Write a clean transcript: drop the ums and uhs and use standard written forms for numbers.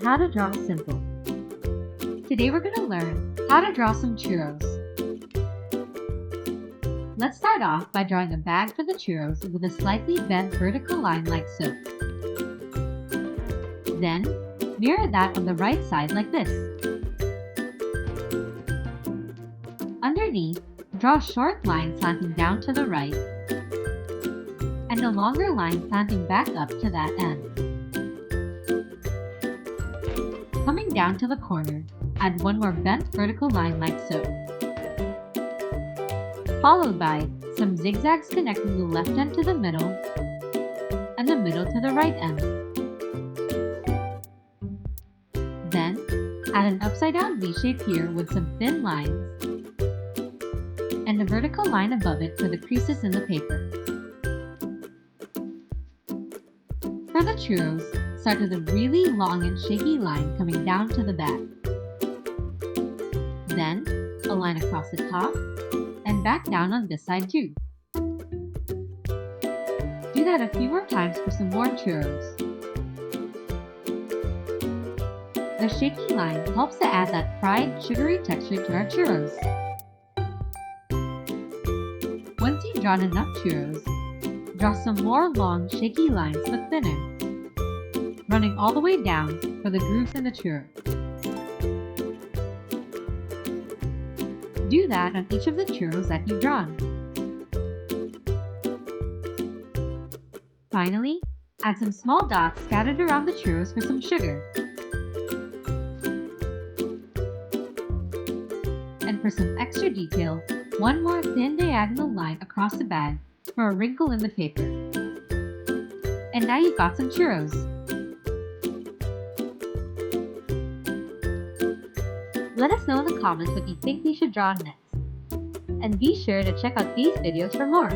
and how to draw simple. Today we're going to learn how to draw some churros. Let's start off by drawing a bag for the churros with a slightly bent vertical line like so. Then, mirror that on the right side like this. Underneath, draw a short line slanting down to the right, and a longer line slanting back up to that end. Coming down to the corner, add one more bent vertical line like so, followed by some zigzags connecting the left end to the middle and the middle to the right end. Then, add an upside down V shape here with some thin lines and a vertical line above it for the creases in the paper. For the churros, start with a really long and shaky line coming down to the back. Then, a line across the top and back down on this side too. Do that a few more times for some more churros. The shaky line helps to add that fried, sugary texture to our churros. Once you've drawn enough churros, draw some more long, shaky lines but thinner, running all the way down for the grooves in the churro. Do that on each of the churros that you've drawn. Finally, add some small dots scattered around the churros for some sugar. And for some extra detail, one more thin diagonal line across the bag for a wrinkle in the paper. And now you've got some churros. Let us know in the comments what you think we should draw next. And be sure to check out these videos for more.